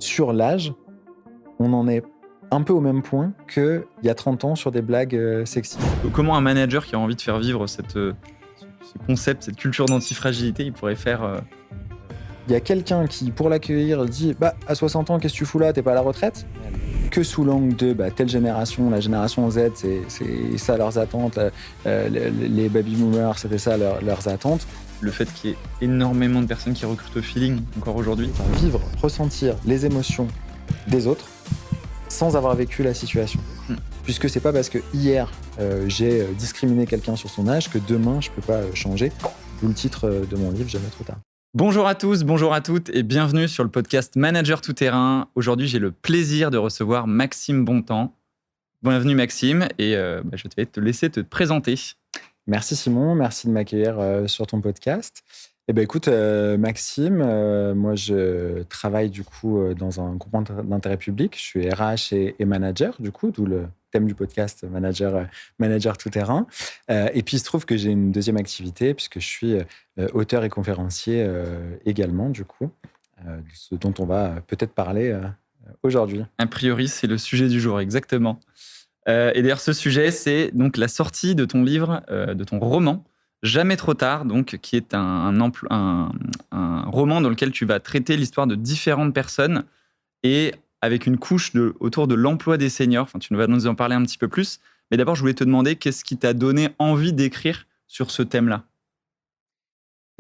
sur l'âge, on en est un peu au même point qu'il y a 30 ans sur des blagues sexy. Comment un manager qui a envie de faire vivre ce concept, cette culture d'antifragilité, il pourrait faire Il y a quelqu'un qui, pour l'accueillir, dit « à 60 ans, qu'est-ce que tu fous là, t'es pas à la retraite ?» Que sous l'angle de telle génération, la génération Z, c'est ça leurs attentes, les baby boomers, c'était ça leurs attentes. Le fait qu'il y ait énormément de personnes qui recrutent au feeling encore aujourd'hui. Enfin, vivre, ressentir les émotions des autres sans avoir vécu la situation. Puisque c'est pas parce que hier j'ai discriminé quelqu'un sur son âge que demain je peux pas changer. D'où le titre de mon livre, Jamais trop tard. Bonjour à tous, bonjour à toutes et bienvenue sur le podcast Manager Tout Terrain. Aujourd'hui, j'ai le plaisir de recevoir Maxime Bontemps. Bienvenue Maxime et je vais te laisser te présenter. Merci Simon, merci de m'accueillir sur ton podcast. Écoute, Maxime, moi je travaille du coup dans un groupe d'intérêt public. Je suis RH et manager, du coup, d'où le thème du podcast Manager Tout Terrain. Et puis il se trouve que j'ai une deuxième activité puisque je suis auteur et conférencier également, du coup, ce dont on va peut-être parler aujourd'hui. A priori, c'est le sujet du jour, exactement. Et d'ailleurs, ce sujet, c'est donc la sortie de ton livre, de ton roman, Jamais trop tard, donc, qui est un roman dans lequel tu vas traiter l'histoire de différentes personnes et avec une couche autour de l'emploi des seniors. Enfin, tu vas nous en parler un petit peu plus. Mais d'abord, je voulais te demander qu'est-ce qui t'a donné envie d'écrire sur ce thème-là ?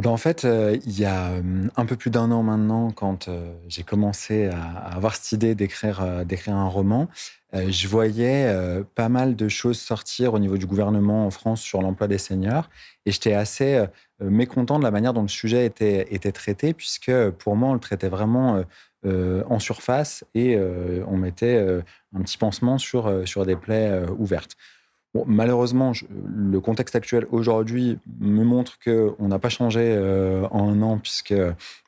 En fait, il y a un peu plus d'1 an maintenant, quand j'ai commencé à avoir cette idée d'écrire un roman, je voyais pas mal de choses sortir au niveau du gouvernement en France sur l'emploi des seniors. Et j'étais assez mécontent de la manière dont le sujet était traité, puisque pour moi, on le traitait vraiment en surface et on mettait un petit pansement sur des plaies ouvertes. Bon, malheureusement, le contexte actuel aujourd'hui me montre qu'on n'a pas changé en 1 an, puisque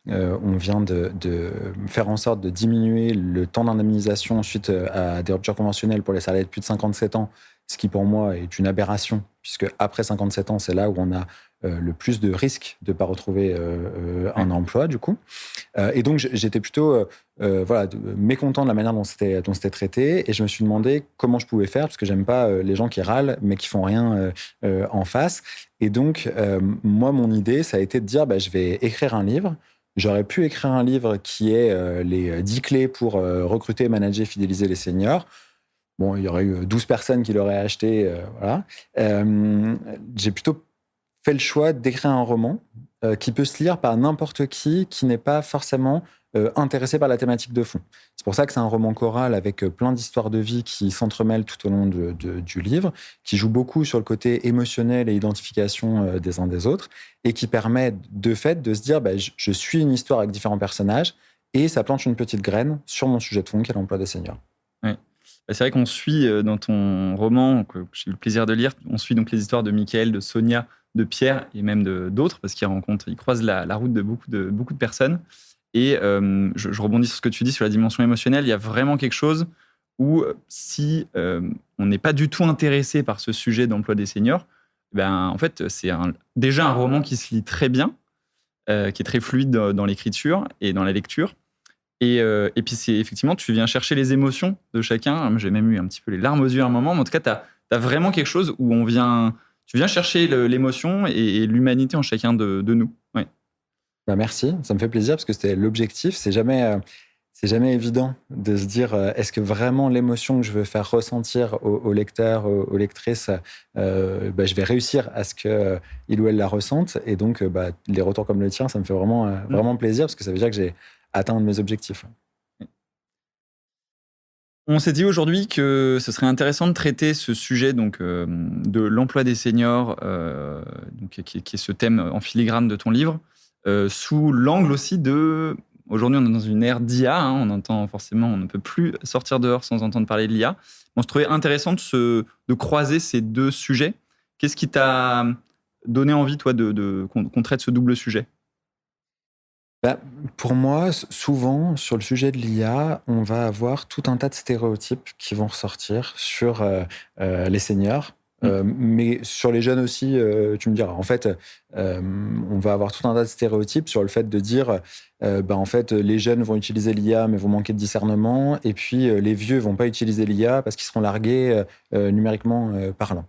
on vient de faire en sorte de diminuer le temps d'indemnisation suite à des ruptures conventionnelles pour les salariés de plus de 57 ans, ce qui pour moi est une aberration, puisque après 57 ans, c'est là où on a le plus de risques de ne pas retrouver un emploi, du coup. Et donc, j'étais plutôt mécontent de la manière dont c'était traité, et je me suis demandé comment je pouvais faire, parce que j'aime pas les gens qui râlent, mais qui font rien en face. Et donc, moi, mon idée, ça a été de dire, je vais écrire un livre. J'aurais pu écrire un livre qui est les 10 clés pour recruter, manager, fidéliser les seniors. Bon, il y aurait eu 12 personnes qui l'auraient acheté, voilà. J'ai plutôt fait le choix d'écrire un roman qui peut se lire par n'importe qui n'est pas forcément intéressé par la thématique de fond. C'est pour ça que c'est un roman choral avec plein d'histoires de vie qui s'entremêlent tout au long du livre, qui joue beaucoup sur le côté émotionnel et identification des uns des autres, et qui permet de fait de se dire je suis une histoire avec différents personnages, et ça plante une petite graine sur mon sujet de fond qui est l'emploi des seniors. Oui. C'est vrai qu'on suit dans ton roman, que j'ai eu le plaisir de lire, on suit donc les histoires de Michael, de Sonia, de Pierre et même d'autres, parce qu'il croise la route de beaucoup de personnes. Et je rebondis sur ce que tu dis sur la dimension émotionnelle. Il y a vraiment quelque chose où si on n'est pas du tout intéressé par ce sujet d'emploi des seniors, en fait, c'est déjà un roman qui se lit très bien, qui est très fluide dans l'écriture et dans la lecture. Et puis, c'est effectivement, tu viens chercher les émotions de chacun. J'ai même eu un petit peu les larmes aux yeux à un moment. Mais en tout cas, tu as vraiment quelque chose où tu viens chercher l'émotion et l'humanité en chacun de nous. Ouais. Merci, ça me fait plaisir parce que c'était l'objectif. C'est jamais évident de se dire est-ce que vraiment l'émotion que je veux faire ressentir au lecteur, aux lectrices, je vais réussir à ce qu'il ou elle la ressente. Et donc, les retours comme le tien, ça me fait vraiment plaisir parce que ça veut dire que j'ai atteint un de mes objectifs. On s'est dit aujourd'hui que ce serait intéressant de traiter ce sujet de l'emploi des seniors, qui est ce thème en filigrane de ton livre, sous l'angle aussi de... Aujourd'hui, on est dans une ère d'IA, on entend forcément, on ne peut plus sortir dehors sans entendre parler de l'IA. On se trouvait intéressant de croiser ces deux sujets. Qu'est-ce qui t'a donné envie, toi, qu'on traite ce double sujet ? Pour moi, souvent, sur le sujet de l'IA, on va avoir tout un tas de stéréotypes qui vont ressortir sur les seniors, Mais sur les jeunes aussi, tu me diras. En fait, on va avoir tout un tas de stéréotypes sur le fait de dire, en fait, les jeunes vont utiliser l'IA, mais vont manquer de discernement. Et puis, les vieux vont pas utiliser l'IA parce qu'ils seront largués numériquement parlant.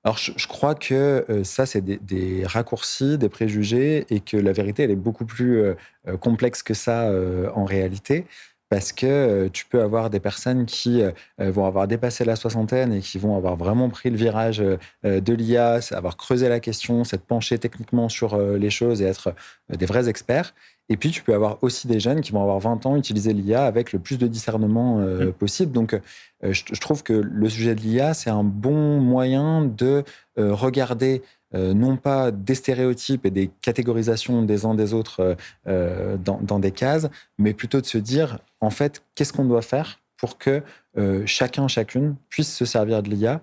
Alors, je crois que ça, c'est des raccourcis, des préjugés, et que la vérité, elle est beaucoup plus complexe que ça en réalité. Parce que tu peux avoir des personnes qui vont avoir dépassé la soixantaine et qui vont avoir vraiment pris le virage de l'IA, avoir creusé la question, s'être penché techniquement sur les choses et être des vrais experts. Et puis, tu peux avoir aussi des jeunes qui vont avoir 20 ans, utiliser l'IA avec le plus de discernement possible. Donc, je trouve que le sujet de l'IA, c'est un bon moyen de regarder non pas des stéréotypes et des catégorisations des uns des autres dans des cases, mais plutôt de se dire, en fait, qu'est-ce qu'on doit faire pour que chacun, chacune puisse se servir de l'IA,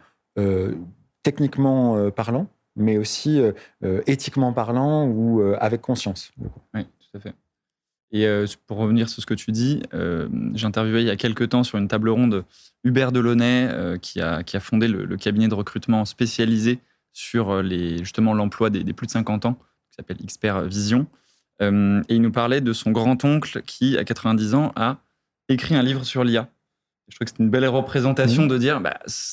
techniquement parlant, mais aussi éthiquement parlant ou avec conscience. Oui, tout à fait. Et pour revenir sur ce que tu dis, j'ai interviewé il y a quelques temps sur une table ronde Hubert Delaunay, qui a fondé le cabinet de recrutement spécialisé sur justement l'emploi des plus de 50 ans, qui s'appelle Expert Vision. Et il nous parlait de son grand-oncle qui, à 90 ans, a écrit un livre sur l'IA. Je trouve que c'est une belle représentation de dire,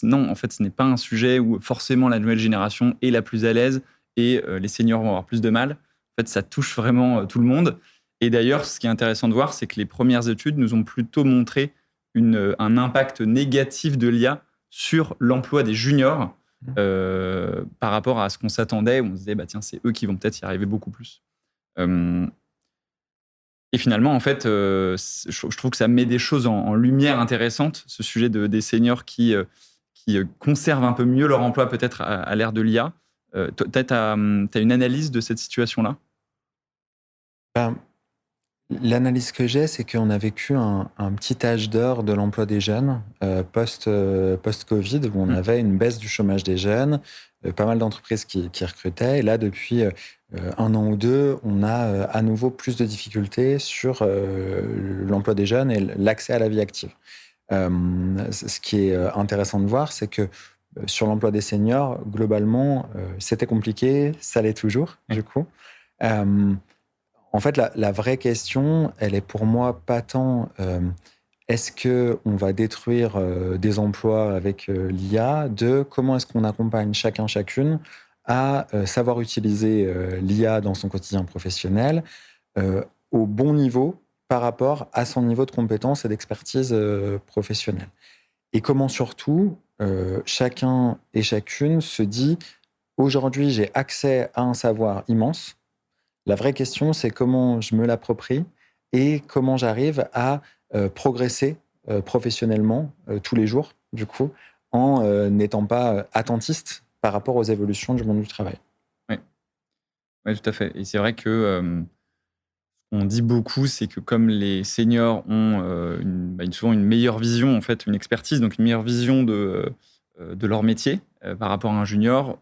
non, en fait, ce n'est pas un sujet où forcément la nouvelle génération est la plus à l'aise et les seniors vont avoir plus de mal. En fait, ça touche vraiment tout le monde. Et d'ailleurs, ce qui est intéressant de voir, c'est que les premières études nous ont plutôt montré un impact négatif de l'IA sur l'emploi des juniors par rapport à ce qu'on s'attendait, où on se disait, tiens, c'est eux qui vont peut-être y arriver beaucoup plus. Et finalement, en fait, je trouve que ça met des choses en lumière intéressantes, ce sujet des seniors qui conservent un peu mieux leur emploi peut-être à l'ère de l'IA. Tu as une analyse de cette situation-là ? L'analyse que j'ai, c'est qu'on a vécu un petit âge d'or de l'emploi des jeunes post-Covid, où on avait une baisse du chômage des jeunes, pas mal d'entreprises qui recrutaient. Et là, depuis un an ou deux, on a à nouveau plus de difficultés sur l'emploi des jeunes et l'accès à la vie active. Ce qui est intéressant de voir, c'est que sur l'emploi des seniors, globalement, c'était compliqué, ça l'est toujours, du coup. En fait, la vraie question, elle est pour moi pas tant est-ce qu'on va détruire des emplois avec l'IA, de comment est-ce qu'on accompagne chacun, chacune à savoir utiliser l'IA dans son quotidien professionnel au bon niveau par rapport à son niveau de compétence et d'expertise professionnelle. Et comment surtout chacun et chacune se dit aujourd'hui, j'ai accès à un savoir immense. La vraie question, c'est comment je me l'approprie et comment j'arrive à progresser professionnellement tous les jours, du coup, en n'étant pas attentiste par rapport aux évolutions du monde du travail. Oui, tout à fait. Et c'est vrai que on dit beaucoup, c'est que comme les seniors ont souvent une meilleure vision, en fait, une expertise, donc une meilleure vision de leur métier par rapport à un junior,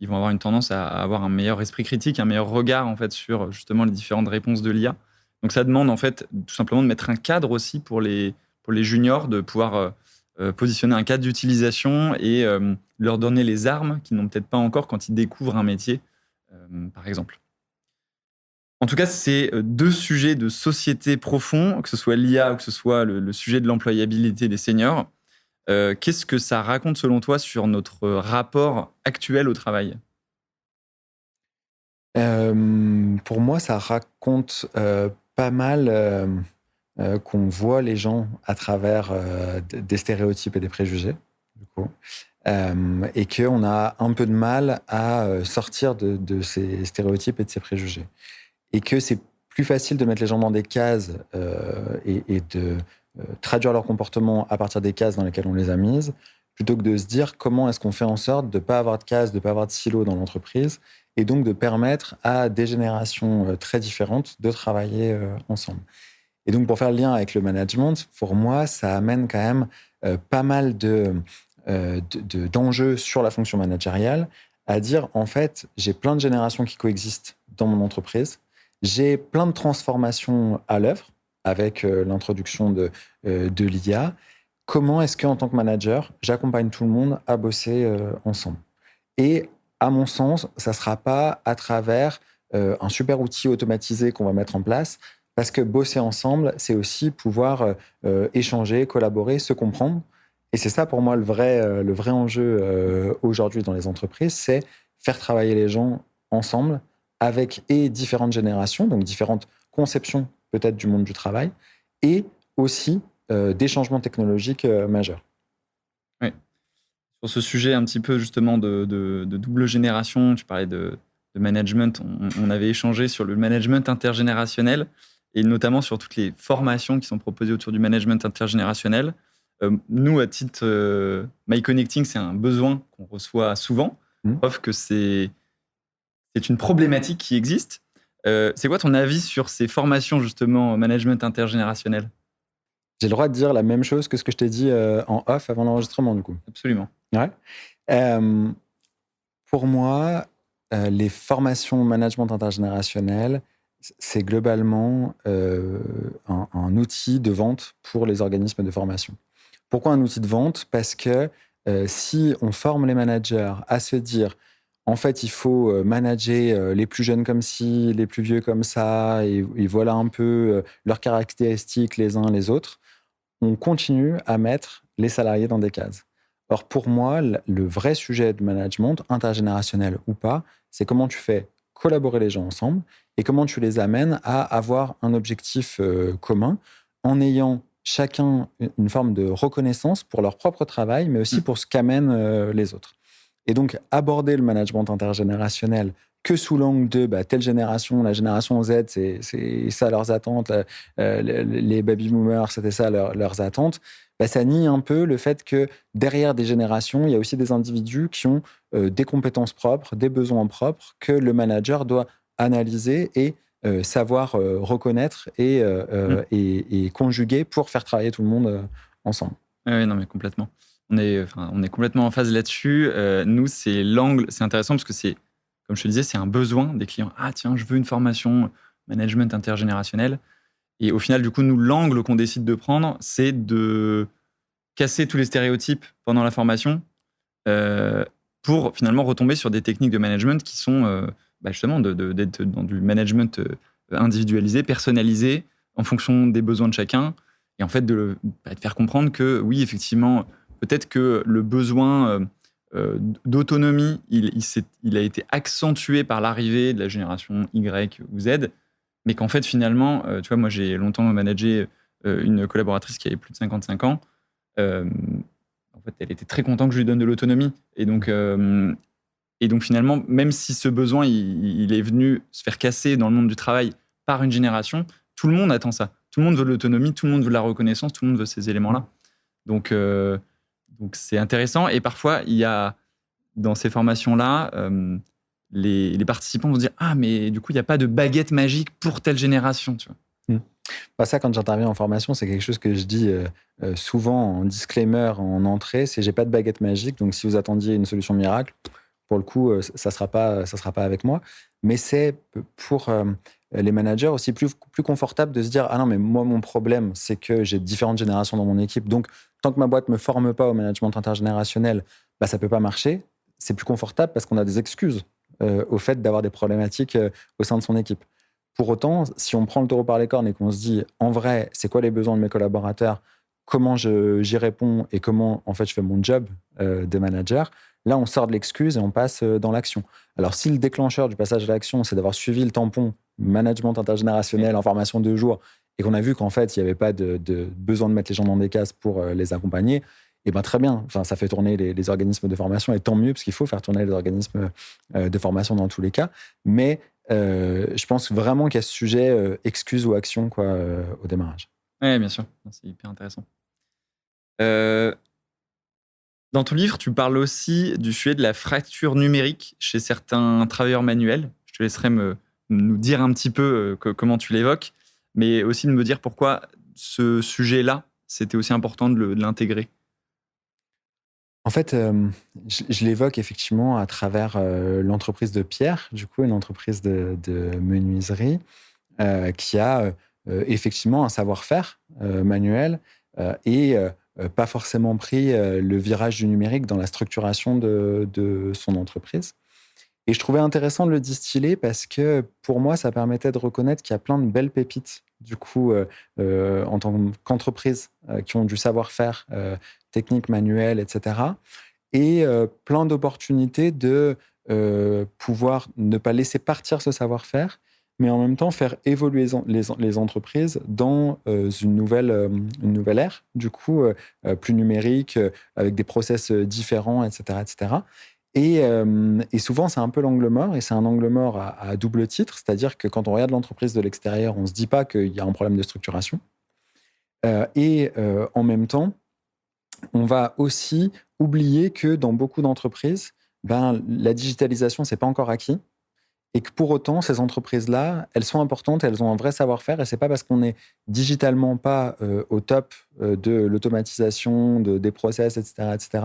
ils vont avoir une tendance à avoir un meilleur esprit critique, un meilleur regard en fait sur justement les différentes réponses de l'IA. Donc ça demande en fait tout simplement de mettre un cadre aussi pour les juniors, de pouvoir positionner un cadre d'utilisation et leur donner les armes qu'ils n'ont peut-être pas encore quand ils découvrent un métier, par exemple. En tout cas, c'est deux sujets de société profonds, que ce soit l'IA ou que ce soit le sujet de l'employabilité des seniors. Qu'est-ce que ça raconte selon toi sur notre rapport actuel au travail ? Pour moi, ça raconte pas mal qu'on voit les gens à travers des stéréotypes et des préjugés, du coup, et qu'on a un peu de mal à sortir de ces stéréotypes et de ces préjugés. Et que c'est plus facile de mettre les gens dans des cases et de traduire leur comportement à partir des cases dans lesquelles on les a mises, plutôt que de se dire comment est-ce qu'on fait en sorte de ne pas avoir de cases, de ne pas avoir de silos dans l'entreprise, et donc de permettre à des générations très différentes de travailler ensemble. Et donc, pour faire le lien avec le management, pour moi, ça amène quand même pas mal d'enjeux sur la fonction managériale, à dire, en fait, j'ai plein de générations qui coexistent dans mon entreprise, j'ai plein de transformations à l'œuvre avec l'introduction de l'IA. comment est-ce qu'en tant que manager, j'accompagne tout le monde à bosser ensemble. Et à mon sens, ça ne sera pas à travers un super outil automatisé qu'on va mettre en place, parce que bosser ensemble, c'est aussi pouvoir échanger, collaborer, se comprendre. Et c'est ça pour moi le vrai enjeu aujourd'hui dans les entreprises, c'est faire travailler les gens ensemble avec et différentes générations, donc différentes conceptions peut-être du monde du travail, et aussi des changements technologiques majeurs. Ouais. Sur ce sujet un petit peu justement de double génération, tu parlais de management, on avait échangé sur le management intergénérationnel et notamment sur toutes les formations qui sont proposées autour du management intergénérationnel. Nous, à titre My Connecting, c'est un besoin qu'on reçoit souvent, preuve que c'est une problématique qui existe. C'est quoi ton avis sur ces formations justement management intergénérationnel? J'ai le droit de dire la même chose que ce que je t'ai dit en off avant l'enregistrement, du coup. Absolument. Ouais. Pour moi, les formations management intergénérationnel, c'est globalement un outil de vente pour les organismes de formation. Pourquoi un outil de vente? Parce que si on forme les managers à se dire, en fait, il faut manager les plus jeunes comme ci, les plus vieux comme ça, et voilà un peu leurs caractéristiques les uns les autres, on continue à mettre les salariés dans des cases. Or, pour moi, le vrai sujet de management, intergénérationnel ou pas, c'est comment tu fais collaborer les gens ensemble et comment tu les amènes à avoir un objectif commun en ayant chacun une forme de reconnaissance pour leur propre travail, mais aussi pour ce qu'amènent les autres. Et donc, aborder le management intergénérationnel que sous l'angle de telle génération, la génération Z, c'est ça leurs attentes, les baby boomers, c'était ça leurs attentes, ça nie un peu le fait que derrière des générations, il y a aussi des individus qui ont des compétences propres, des besoins propres que le manager doit analyser et savoir reconnaître et conjuguer pour faire travailler tout le monde ensemble. Oui, non, mais complètement. On est complètement en phase là-dessus. Nous, c'est l'angle, c'est intéressant parce que c'est, comme je te disais, c'est un besoin des clients. Ah tiens, je veux une formation management intergénérationnel. Et au final, du coup, nous, l'angle qu'on décide de prendre, c'est de casser tous les stéréotypes pendant la formation pour finalement retomber sur des techniques de management qui sont justement d'être dans du management individualisé, personnalisé, en fonction des besoins de chacun. Et en fait, de faire comprendre que oui, effectivement, peut-être que le besoin d'autonomie, il a été accentué par l'arrivée de la génération Y ou Z, mais qu'en fait, finalement, tu vois, moi, j'ai longtemps managé une collaboratrice qui avait plus de 55 ans. En fait, elle était très contente que je lui donne de l'autonomie. Et donc, finalement, même si ce besoin, il est venu se faire casser dans le monde du travail par une génération, tout le monde attend ça. Tout le monde veut de l'autonomie, tout le monde veut de la reconnaissance, tout le monde veut ces éléments-là. Donc c'est intéressant. Et parfois, il y a, dans ces formations-là, les participants vont se dire « Ah, mais du coup, il n'y a pas de baguette magique pour telle génération. » tu vois. Ça, quand j'interviens en formation, c'est quelque chose que je dis souvent en disclaimer, en entrée, c'est « J'ai pas de baguette magique, donc si vous attendiez une solution miracle, pour le coup, ça sera pas avec moi. » Mais c'est pour les managers aussi plus confortable de se dire « Ah non, mais moi, mon problème, c'est que j'ai différentes générations dans mon équipe, donc tant que ma boîte me forme pas au management intergénérationnel, ça peut pas marcher. » C'est plus confortable parce qu'on a des excuses au fait d'avoir des problématiques au sein de son équipe. Pour autant, si on prend le taureau par les cornes et qu'on se dit, en vrai, c'est quoi les besoins de mes collaborateurs, comment j'y réponds et comment, en fait, je fais mon job de manager, là, on sort de l'excuse et on passe dans l'action. Alors, si le déclencheur du passage à l'action, c'est d'avoir suivi le tampon management intergénérationnel en formation 2 jours et qu'on a vu qu'en fait, il n'y avait pas de besoin de mettre les gens dans des cases pour les accompagner, et très bien. Enfin, ça fait tourner les organismes de formation, et tant mieux, parce qu'il faut faire tourner les organismes de formation dans tous les cas. Mais je pense vraiment qu'il y a ce sujet excuse ou action au démarrage. Oui, bien sûr. C'est hyper intéressant. Dans ton livre, tu parles aussi du sujet de la fracture numérique chez certains travailleurs manuels. Je te laisserai nous dire un petit peu comment tu l'évoques, mais aussi de me dire pourquoi ce sujet-là, c'était aussi important de l'intégrer. En fait, je l'évoque effectivement à travers l'entreprise de Pierre, du coup, une entreprise de menuiserie qui a effectivement un savoir-faire manuel et pas forcément pris le virage du numérique dans la structuration de son entreprise. Et je trouvais intéressant de le distiller parce que pour moi, ça permettait de reconnaître qu'il y a plein de belles pépites, du coup, en tant qu'entreprise, qui ont du savoir-faire technique, manuel, etc. Et plein d'opportunités de pouvoir ne pas laisser partir ce savoir-faire, mais en même temps faire évoluer les entreprises dans une nouvelle ère, du coup, plus numérique, avec des process différents, etc. etc. Et souvent, c'est un peu l'angle mort, et c'est un angle mort à double titre, c'est-à-dire que quand on regarde l'entreprise de l'extérieur, on ne se dit pas qu'il y a un problème de structuration. En même temps, on va aussi oublier que dans beaucoup d'entreprises, la digitalisation, c'est pas encore acquis, et que pour autant, ces entreprises-là, elles sont importantes, elles ont un vrai savoir-faire, et c'est pas parce qu'on est digitalement pas au top de l'automatisation, des process, etc.,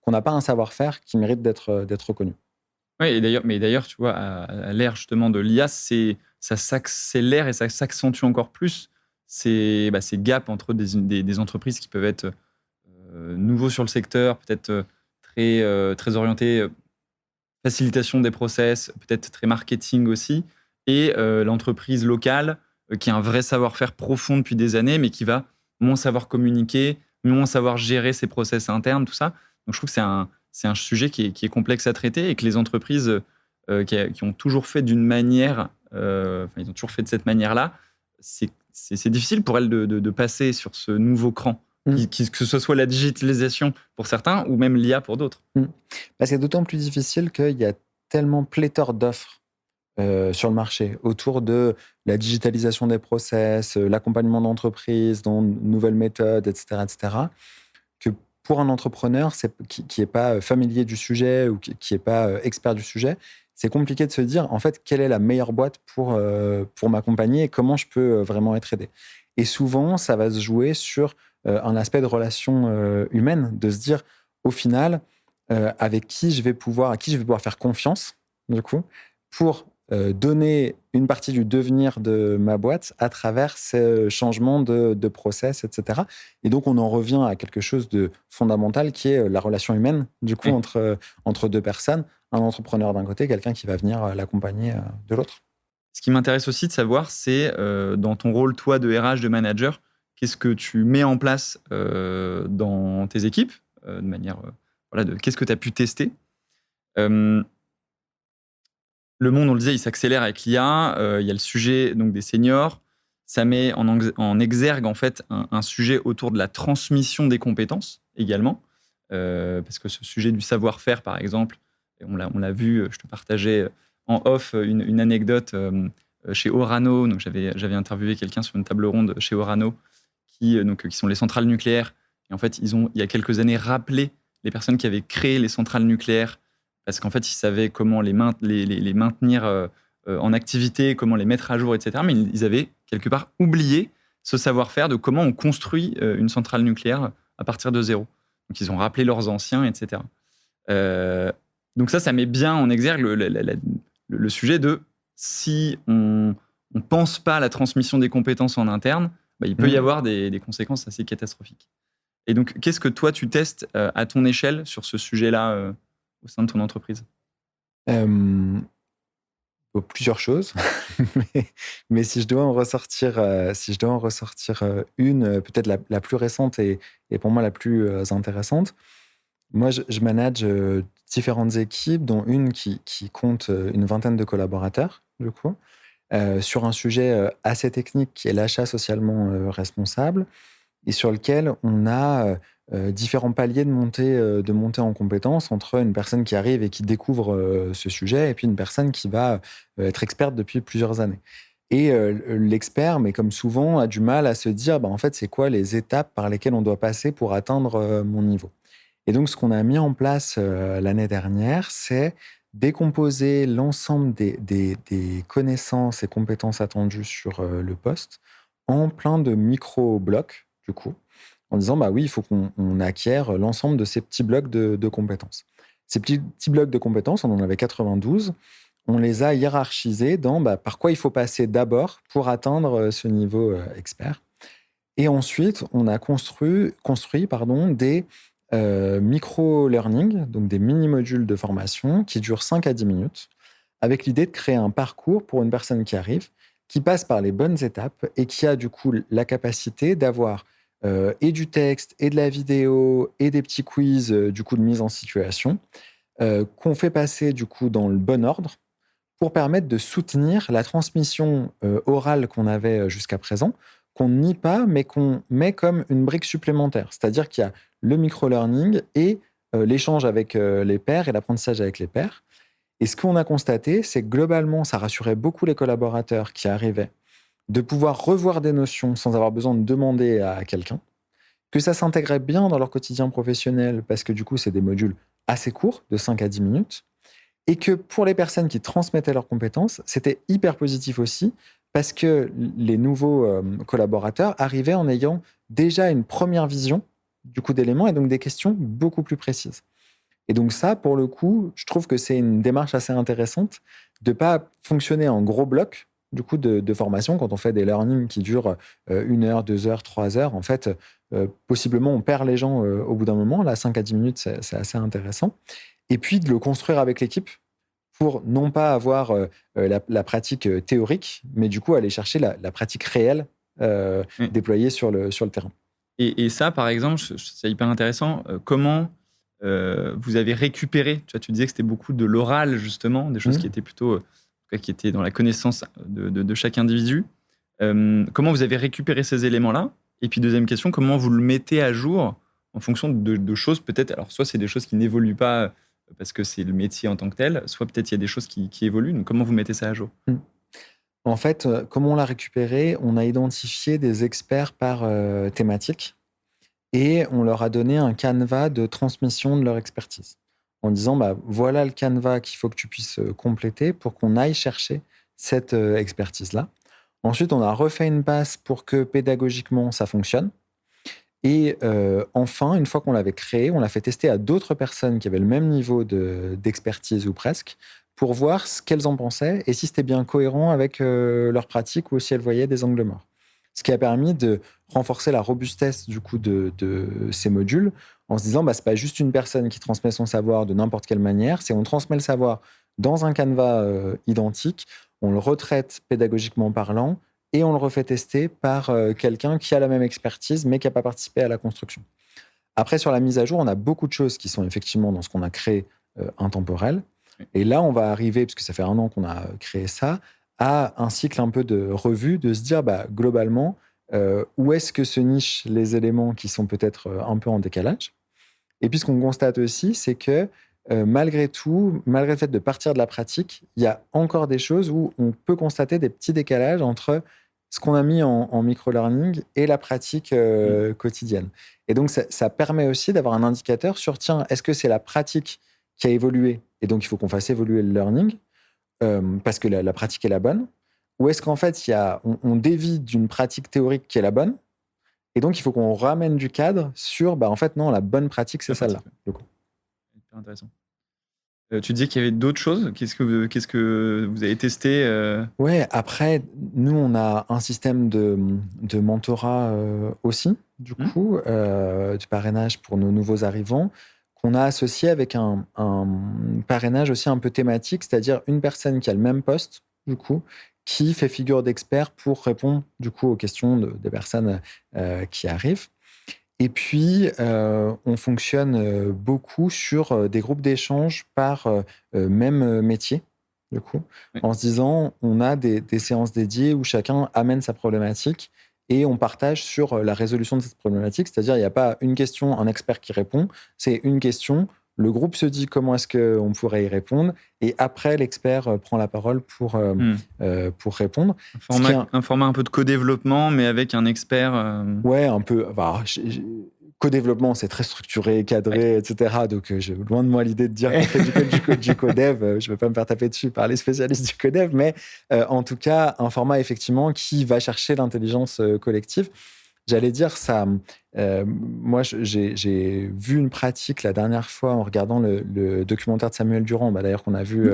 qu'on n'a pas un savoir-faire qui mérite d'être reconnu. Oui, mais d'ailleurs, tu vois, à l'ère justement de l'IA, ça s'accélère et ça s'accentue encore plus ces gaps entre des entreprises qui peuvent être nouveaux sur le secteur, peut-être très orientés facilitation des process, peut-être très marketing aussi, et l'entreprise locale qui a un vrai savoir-faire profond depuis des années, mais qui va moins savoir communiquer, moins savoir gérer ses process internes, tout ça. Donc je trouve que c'est un sujet qui est complexe à traiter et que les entreprises qui ont toujours fait d'une manière, ils ont toujours fait de cette manière-là, c'est difficile pour elles de passer sur ce nouveau cran, que ce soit la digitalisation pour certains ou même l'IA pour d'autres. C'est d'autant plus difficile qu'il y a tellement pléthore d'offres sur le marché autour de la digitalisation des process, l'accompagnement d'entreprises dans de nouvelles méthodes, etc., que pour un entrepreneur qui n'est pas familier du sujet ou qui n'est pas expert du sujet, c'est compliqué de se dire, en fait, quelle est la meilleure boîte pour m'accompagner et comment je peux vraiment être aidé. Et souvent, ça va se jouer sur un aspect de relation humaine, de se dire, au final, à qui je vais pouvoir faire confiance, du coup, pour donner une partie du devenir de ma boîte à travers ces changements de process, etc. Et donc, on en revient à quelque chose de fondamental qui est la relation humaine, du coup, entre deux personnes, un entrepreneur d'un côté, quelqu'un qui va venir l'accompagner de l'autre. Ce qui m'intéresse aussi de savoir, c'est dans ton rôle, toi, de RH, de manager, qu'est-ce que tu mets en place dans tes équipes, de manière, qu'est-ce que tu as pu tester. Le monde, on le disait, il s'accélère avec l'IA. Il y a le sujet donc, des seniors. Ça met en exergue en fait un sujet autour de la transmission des compétences également. Parce que ce sujet du savoir-faire, par exemple, on l'a vu, je te partageais en off une anecdote chez Orano. Donc j'avais interviewé quelqu'un sur une table ronde chez Orano qui sont les centrales nucléaires. Et en fait, il y a quelques années, rappelé les personnes qui avaient créé les centrales nucléaires parce qu'en fait, ils savaient comment les maintenir en activité, comment les mettre à jour, etc. Mais ils avaient quelque part oublié ce savoir-faire de comment on construit une centrale nucléaire à partir de zéro. Donc, ils ont rappelé leurs anciens, etc. Donc ça met bien en exergue le sujet de si on ne pense pas à la transmission des compétences en interne, il peut y avoir des conséquences assez catastrophiques. Et donc, qu'est-ce que toi, tu testes à ton échelle sur ce sujet-là au sein de ton entreprise? Plusieurs choses, mais si je dois en ressortir, une, peut-être la plus récente et pour moi la plus intéressante, moi je manage différentes équipes, dont une qui compte une vingtaine de collaborateurs, du coup, sur un sujet assez technique qui est l'achat socialement responsable, et sur lequel on a différents paliers de montée en compétences entre une personne qui arrive et qui découvre ce sujet et puis une personne qui va être experte depuis plusieurs années. Et l'expert, mais comme souvent, a du mal à se dire, en fait, c'est quoi les étapes par lesquelles on doit passer pour atteindre mon niveau. Et donc, ce qu'on a mis en place l'année dernière, c'est décomposer l'ensemble des connaissances et compétences attendues sur le poste en plein de micro-blocs, du coup, en disant, oui, il faut qu'on acquiert l'ensemble de ces petits blocs de compétences. Ces petits blocs de compétences, on en avait 92, on les a hiérarchisés dans par quoi il faut passer d'abord pour atteindre ce niveau expert. Et ensuite, on a construit des micro-learning, donc des mini-modules de formation qui durent 5 à 10 minutes, avec l'idée de créer un parcours pour une personne qui arrive, qui passe par les bonnes étapes et qui a du coup la capacité d'avoir et du texte, et de la vidéo, et des petits quiz du coup de mise en situation, qu'on fait passer du coup dans le bon ordre pour permettre de soutenir la transmission orale qu'on avait jusqu'à présent, qu'on ne nie pas, mais qu'on met comme une brique supplémentaire. C'est-à-dire qu'il y a le micro-learning et l'échange avec les pairs et l'apprentissage avec les pairs. Et ce qu'on a constaté, c'est que globalement, ça rassurait beaucoup les collaborateurs qui arrivaient de pouvoir revoir des notions sans avoir besoin de demander à quelqu'un, que ça s'intégrait bien dans leur quotidien professionnel parce que du coup, c'est des modules assez courts, de 5 à 10 minutes, et que pour les personnes qui transmettaient leurs compétences, c'était hyper positif aussi parce que les nouveaux collaborateurs arrivaient en ayant déjà une première vision du coup d'éléments et donc des questions beaucoup plus précises. Et donc ça, pour le coup, je trouve que c'est une démarche assez intéressante de ne pas fonctionner en gros blocs du coup de formation quand on fait des learnings qui durent 1 heure, 2 heures, 3 heures. En fait, possiblement, on perd les gens au bout d'un moment. Là, 5 à 10 minutes, c'est assez intéressant. Et puis de le construire avec l'équipe pour non pas avoir la pratique théorique, mais du coup aller chercher la pratique réelle déployée sur le terrain. Et ça, par exemple, c'est hyper intéressant. Comment vous avez récupéré, tu disais que c'était beaucoup de l'oral, justement, des choses qui étaient plutôt, qui étaient dans la connaissance de chaque individu. Comment vous avez récupéré ces éléments-là? Et puis, deuxième question, comment vous le mettez à jour en fonction de choses peut-être, alors soit c'est des choses qui n'évoluent pas parce que c'est le métier en tant que tel, soit peut-être il y a des choses qui évoluent. Donc, comment vous mettez ça à jour? En fait, comment on l'a récupéré? On a identifié des experts par thématique et on leur a donné un canevas de transmission de leur expertise en disant voilà le canevas qu'il faut que tu puisses compléter pour qu'on aille chercher cette expertise-là. Ensuite, on a refait une passe pour que pédagogiquement ça fonctionne. Et enfin, une fois qu'on l'avait créé, on l'a fait tester à d'autres personnes qui avaient le même niveau d'expertise ou presque, pour voir ce qu'elles en pensaient et si c'était bien cohérent avec leur pratique ou si elles voyaient des angles morts. Ce qui a permis de renforcer la robustesse du coup de ces modules en se disant c'est pas juste une personne qui transmet son savoir de n'importe quelle manière, c'est on transmet le savoir dans un canevas identique, on le retraite pédagogiquement parlant et on le refait tester par quelqu'un qui a la même expertise mais qui n'a pas participé à la construction. Après, sur la mise à jour, on a beaucoup de choses qui sont effectivement dans ce qu'on a créé intemporel. Et là, on va arriver, parce que ça fait 1 an qu'on a créé ça, à un cycle un peu de revue, de se dire globalement, où est-ce que se nichent les éléments qui sont peut-être un peu en décalage. Et puis ce qu'on constate aussi, c'est que malgré tout, malgré le fait de partir de la pratique, il y a encore des choses où on peut constater des petits décalages entre ce qu'on a mis en micro-learning et la pratique quotidienne. Et donc, ça permet aussi d'avoir un indicateur sur, tiens, est-ce que c'est la pratique qui a évolué et donc il faut qu'on fasse évoluer le learning parce que la pratique est la bonne, ou est-ce qu'en fait, on dévie d'une pratique théorique qui est la bonne et donc il faut qu'on ramène du cadre sur, en fait, non, la bonne pratique, c'est celle-là. Hyper intéressant. Tu disais qu'il y avait d'autres choses. Qu'est-ce que vous avez testé Ouais, après, nous, on a un système de mentorat aussi, du coup, du parrainage pour nos nouveaux arrivants, qu'on a associé avec un parrainage aussi un peu thématique, c'est-à-dire une personne qui a le même poste, du coup, qui fait figure d'expert pour répondre, du coup, aux questions des personnes qui arrivent. Et puis, on fonctionne beaucoup sur des groupes d'échange par même métier, du coup, en se disant, on a des séances dédiées où chacun amène sa problématique et on partage sur la résolution de cette problématique. C'est-à-dire, il n'y a pas une question, un expert qui répond, c'est une question, le groupe se dit comment est-ce qu'on pourrait y répondre et après, l'expert prend la parole pour répondre. Un format un peu de co-développement, mais avec un expert. Ouais, un peu. Co-développement, c'est très structuré, cadré, etc. Donc, loin de moi l'idée de dire qu'on fait du co-dev. Je ne vais pas me faire taper dessus par les spécialistes du co-dev, mais en tout cas, un format effectivement qui va chercher l'intelligence collective. J'allais dire ça. Moi, j'ai vu une pratique la dernière fois en regardant le documentaire de Samuel Durand, d'ailleurs qu'on a vu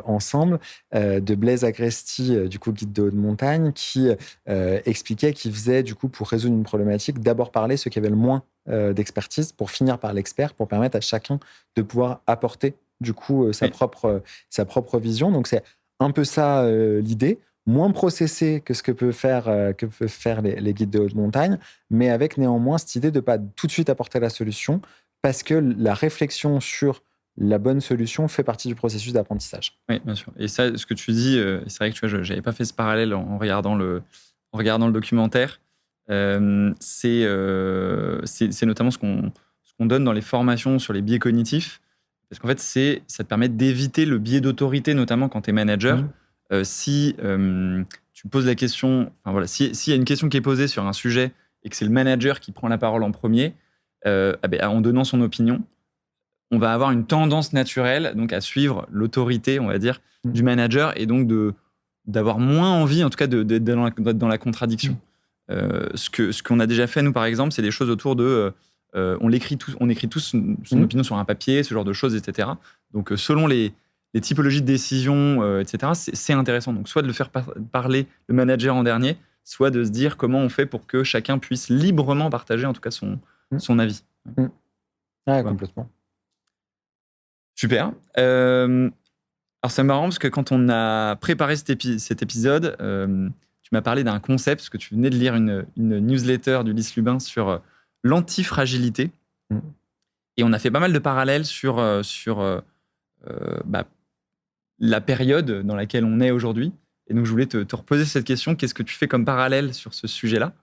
ensemble, de Blaise Agresti, du coup guide de haute montagne, qui expliquait qu'il faisait du coup pour résoudre une problématique d'abord parler ceux qui avaient le moins d'expertise pour finir par l'expert, pour permettre à chacun de pouvoir apporter du coup Oui, sa propre vision. Donc c'est un peu ça l'idée, moins processé que ce que peuvent faire les guides de haute montagne, mais avec néanmoins cette idée de ne pas tout de suite apporter la solution, parce que la réflexion sur la bonne solution fait partie du processus d'apprentissage. oui, bien sûr. Et ça, ce que tu dis, c'est vrai que tu vois, je n'avais pas fait ce parallèle en regardant le documentaire. C'est notamment ce qu'on donne dans les formations sur les biais cognitifs. Parce qu'en fait, ça te permet d'éviter le biais d'autorité, notamment quand tu es manager. Mmh. Si tu poses la question, enfin voilà, s'il y a une question qui est posée sur un sujet et que c'est le manager qui prend la parole en premier, en donnant son opinion, on va avoir une tendance naturelle donc à suivre l'autorité, on va dire, Mmh. du manager et donc d'avoir moins envie, en tout cas, d'être dans la contradiction. Ce qu'on a déjà fait, nous, par exemple, c'est des choses autour de... on écrit tous son opinion sur un papier, ce genre de choses, etc. Donc, selon les typologies de décision, etc., c'est intéressant. Donc, soit de le faire parler le manager en dernier, soit de se dire comment on fait pour que chacun puisse librement partager, en tout cas, Mmh. son avis. Mmh. Ouais, Voilà. complètement. Super. Alors, c'est marrant parce que quand on a préparé cet épisode, tu m'as parlé d'un concept, parce que tu venais de lire une newsletter d'Ulysse Lubin sur l'antifragilité. Mmh. Et on a fait pas mal de parallèles sur la période dans laquelle on est aujourd'hui. Et donc, je voulais te reposer cette question. Qu'est-ce que tu fais comme parallèle sur ce sujet-là?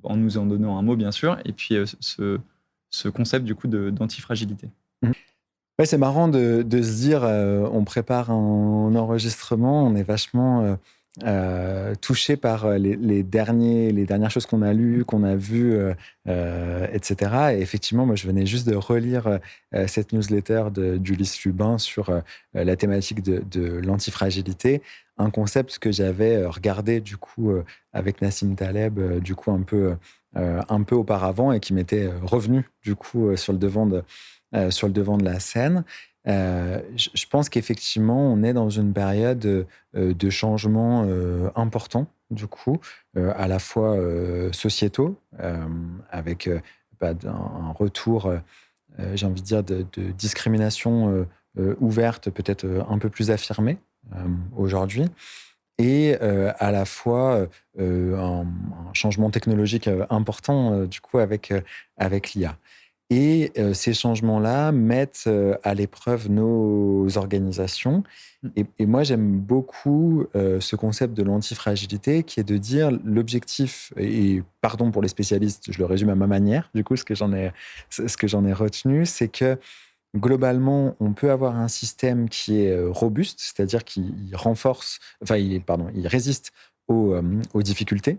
En nous en donnant un mot, bien sûr. Et puis, ce concept, du coup, d'antifragilité. Mmh. Ouais, c'est marrant de se dire, on prépare un enregistrement, on est vachement touché par les dernières choses qu'on a lues, qu'on a vues, etc. Et effectivement, moi, je venais juste de relire cette newsletter d'Ulysse Lubin sur la thématique de l'antifragilité, un concept que j'avais regardé du coup avec Nassim Taleb, du coup un peu auparavant et qui m'était revenu du coup sur le devant de la scène. Je pense qu'effectivement, on est dans une période de changements importants, du coup, à la fois sociétaux, avec un retour, j'ai envie de dire, de discrimination ouverte, peut-être un peu plus affirmée aujourd'hui, et à la fois un changement technologique important, du coup, avec l'IA. Et ces changements-là mettent à l'épreuve nos organisations. Et moi, j'aime beaucoup ce concept de l'antifragilité, qui est de dire l'objectif, et pardon pour les spécialistes, je le résume à ma manière, du coup, ce que j'en ai retenu, c'est que globalement, on peut avoir un système qui est robuste, c'est-à-dire qu'il renforce, enfin, il résiste aux difficultés,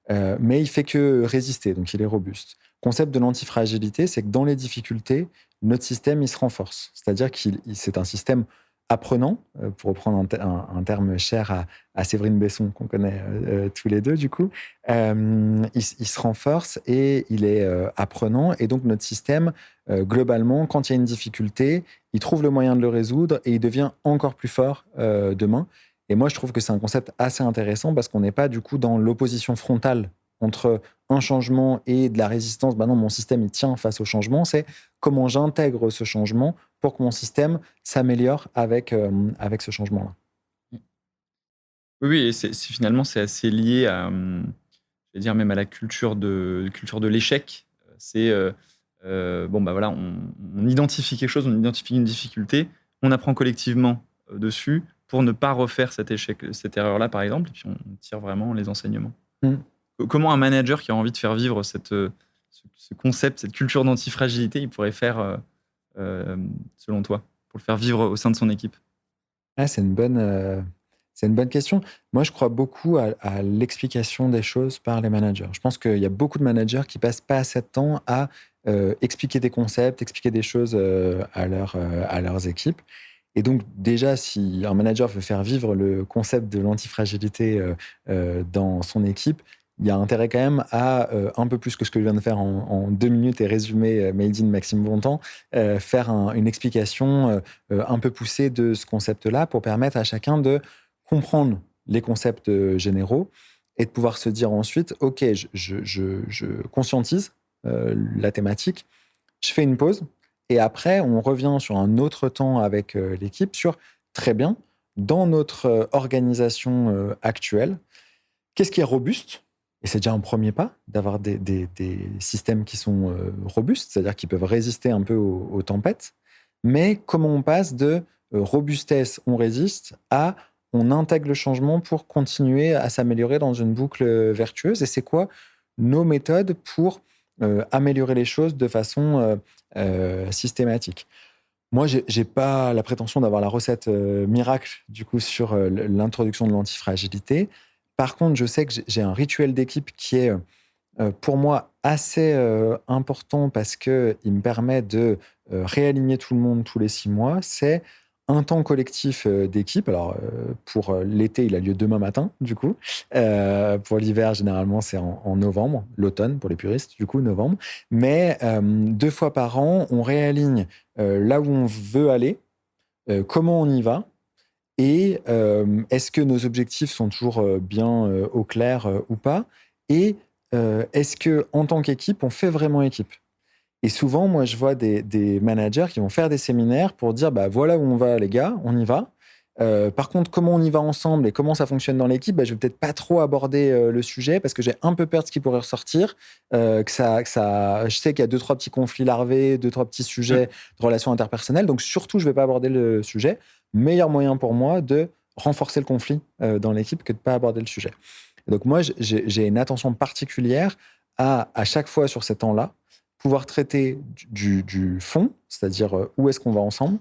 mais il fait que résister, donc il est robuste. Le concept de l'antifragilité, c'est que dans les difficultés, notre système, il se renforce. C'est-à-dire c'est un système apprenant, pour reprendre un terme cher à Séverine Besson, qu'on connaît tous les deux, du coup. Il se renforce et il est apprenant. Et donc, notre système, globalement, quand il y a une difficulté, il trouve le moyen de le résoudre et il devient encore plus fort demain. Et moi, je trouve que c'est un concept assez intéressant parce qu'on n'est pas du coup dans l'opposition frontale entre un changement et de la résistance. Ben non, mon système, il tient face au changement. C'est comment j'intègre ce changement pour que mon système s'améliore avec ce changement-là. Oui, et finalement, c'est assez lié à, je vais dire même à la culture de l'échec. C'est, voilà, on identifie quelque chose, on identifie une difficulté, on apprend collectivement dessus pour ne pas refaire cet échec, cette erreur-là, par exemple, et puis on tire vraiment les enseignements. Mm. Comment un manager qui a envie de faire vivre ce concept, cette culture d'antifragilité, il pourrait faire, selon toi, pour le faire vivre au sein de son équipe? Ah, c'est une bonne question. Moi, je crois beaucoup à l'explication des choses par les managers. Je pense qu'il y a beaucoup de managers qui passent pas assez de temps à expliquer des concepts, expliquer des choses à leurs équipes. Et donc, déjà, si un manager veut faire vivre le concept de l'antifragilité dans son équipe, il y a intérêt quand même à, un peu plus que ce que je viens de faire en 2 minutes et résumer Made in Maxime Bontemps, faire une explication un peu poussée de ce concept-là pour permettre à chacun de comprendre les concepts généraux et de pouvoir se dire ensuite, OK, je conscientise la thématique, je fais une pause et après, on revient sur un autre temps avec l'équipe sur très bien, dans notre organisation actuelle, qu'est-ce qui est robuste? Et c'est déjà un premier pas d'avoir des systèmes qui sont robustes, c'est-à-dire qui peuvent résister un peu aux tempêtes. Mais comment on passe de robustesse, on résiste, à on intègre le changement pour continuer à s'améliorer dans une boucle vertueuse? Et c'est quoi nos méthodes pour améliorer les choses de façon systématique? Moi, j'ai pas la prétention d'avoir la recette miracle du coup sur l'introduction de l'antifragilité. Par contre, je sais que j'ai un rituel d'équipe qui est pour moi assez important parce que il me permet de réaligner tout le monde tous les 6 mois. C'est un temps collectif d'équipe. Alors pour l'été, il a lieu demain matin du coup. Pour l'hiver, généralement, c'est en novembre, l'automne pour les puristes, du coup novembre. Mais 2 fois par an, on réaligne là où on veut aller, comment on y va et est-ce que nos objectifs sont toujours bien au clair ou pas? Et est-ce que en tant qu'équipe, on fait vraiment équipe? Et souvent, moi, je vois des managers qui vont faire des séminaires pour dire, bah voilà où on va, les gars, on y va. Par contre, comment on y va ensemble et comment ça fonctionne dans l'équipe, bah, je vais peut-être pas trop aborder le sujet parce que j'ai un peu peur de ce qui pourrait ressortir. Je sais qu'il y a deux, trois petits conflits larvés, deux, trois petits sujets de relations interpersonnelles. Donc, surtout, je vais pas aborder le sujet. Meilleur moyen pour moi de renforcer le conflit dans l'équipe que de pas aborder le sujet. Et donc, moi, j'ai une attention particulière à chaque fois sur ces temps-là, pouvoir traiter du fond, c'est-à-dire où est-ce qu'on va ensemble,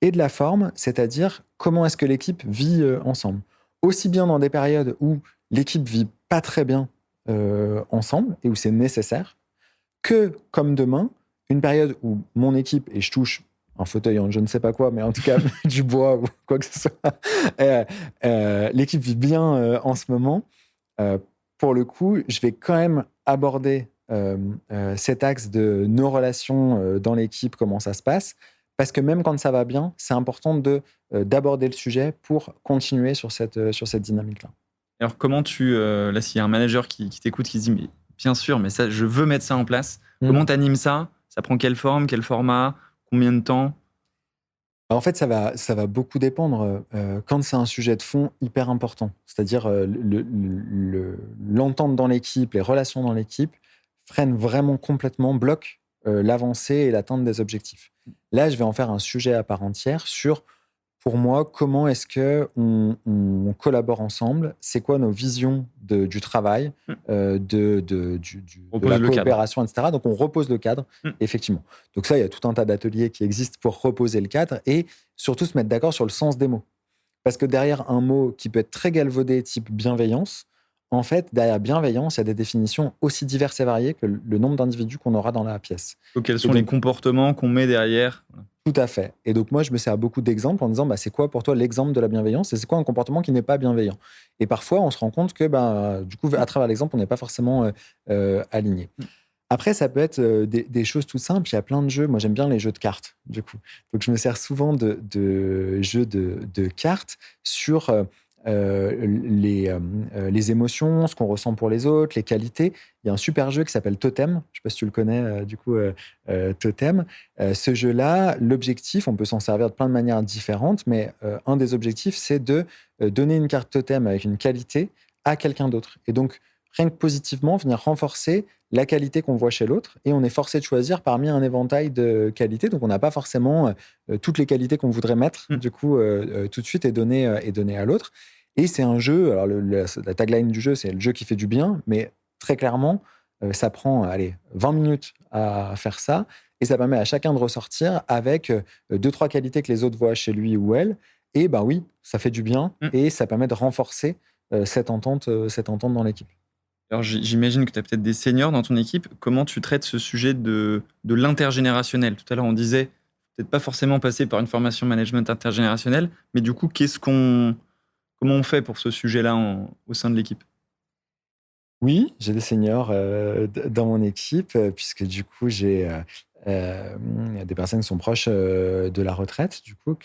et de la forme, c'est-à-dire comment est-ce que l'équipe vit ensemble. Aussi bien dans des périodes où l'équipe vit pas très bien ensemble et où c'est nécessaire, que comme demain, une période où mon équipe, et je touche un fauteuil en je ne sais pas quoi, mais en tout cas du bois ou quoi que ce soit, l'équipe vit bien en ce moment. Euh, pour le coup, je vais quand même aborder cet axe de nos relations dans l'équipe, comment ça se passe, parce que même quand ça va bien, c'est important d'aborder le sujet pour continuer sur cette dynamique-là. Alors, comment là, s'il y a un manager qui t'écoute, qui se dit, mais bien sûr, mais ça, je veux mettre ça en place, comment tu animes ça? Ça prend quelle forme, quel format, combien de temps? En fait, ça va beaucoup dépendre quand c'est un sujet de fond hyper important. C'est-à-dire l'entente dans l'équipe, les relations dans l'équipe freinent vraiment complètement, bloquent l'avancée et l'atteinte des objectifs. Là, je vais en faire un sujet à part entière sur, pour moi, comment est-ce que on collabore ensemble? C'est quoi nos visions du travail, de Repose la le cadre. coopération, etc. Donc, on repose le cadre, effectivement. Donc ça, il y a tout un tas d'ateliers qui existent pour reposer le cadre et surtout se mettre d'accord sur le sens des mots. Parce que derrière un mot qui peut être très galvaudé, type bienveillance, en fait, derrière bienveillance, il y a des définitions aussi diverses et variées que le nombre d'individus qu'on aura dans la pièce. Donc, quels Et sont les donc, comportements qu'on met derrière? tout à fait. Et donc, moi, je me sers beaucoup d'exemples en disant, bah, c'est quoi pour toi l'exemple de la bienveillance et c'est quoi un comportement qui n'est pas bienveillant? Et parfois, on se rend compte que, bah, du coup, à travers l'exemple, on n'est pas forcément aligné. Après, ça peut être des choses tout simples. Il y a plein de jeux. Moi, j'aime bien les jeux de cartes, du coup. Donc, je me sers souvent de jeux de cartes sur les émotions, ce qu'on ressent pour les autres, les qualités. Il y a un super jeu qui s'appelle Totem. Je ne sais pas si tu le connais, Totem. Ce jeu-là, l'objectif, on peut s'en servir de plein de manières différentes, mais un des objectifs, c'est de donner une carte Totem avec une qualité à quelqu'un d'autre. Et donc, rien que positivement, venir renforcer la qualité qu'on voit chez l'autre et on est forcé de choisir parmi un éventail de qualités. Donc, on n'a pas forcément toutes les qualités qu'on voudrait mettre du coup tout de suite et donner à l'autre. Et c'est un jeu, alors la tagline du jeu, c'est le jeu qui fait du bien, mais très clairement, ça prend allez, 20 minutes à faire ça et ça permet à chacun de ressortir avec deux, trois qualités que les autres voient chez lui ou elle. Et ben oui, ça fait du bien et ça permet de renforcer cette entente dans l'équipe. Alors, j'imagine que tu as peut-être des seniors dans ton équipe. Comment tu traites ce sujet de l'intergénérationnel? Tout à l'heure, on disait peut-être pas forcément passer par une formation management intergénérationnelle, mais du coup, comment on fait pour ce sujet-là au sein de l'équipe? Oui, j'ai des seniors dans mon équipe, puisque du coup, j'ai des personnes qui sont proches de la retraite, du coup,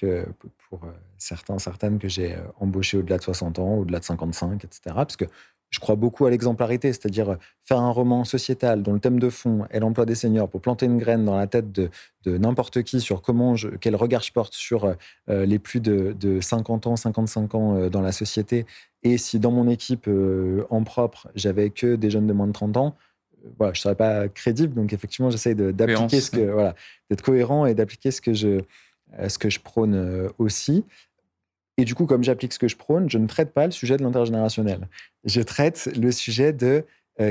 pour certaines que j'ai embauchées au-delà de 60 ans, au-delà de 55, etc. Parce que je crois beaucoup à l'exemplarité, c'est-à-dire faire un roman sociétal dont le thème de fond est l'emploi des seniors pour planter une graine dans la tête de n'importe qui sur quel regard je porte sur les plus de 50 ans, 55 ans dans la société. Et si dans mon équipe, en propre, j'avais que des jeunes de moins de 30 ans, voilà, je ne serais pas crédible. Donc effectivement, j'essaie d'appliquer Cohérence, ouais. voilà, d'être cohérent et d'appliquer ce que je prône aussi. Et du coup, comme j'applique ce que je prône, je ne traite pas le sujet de l'intergénérationnel. Je traite le sujet de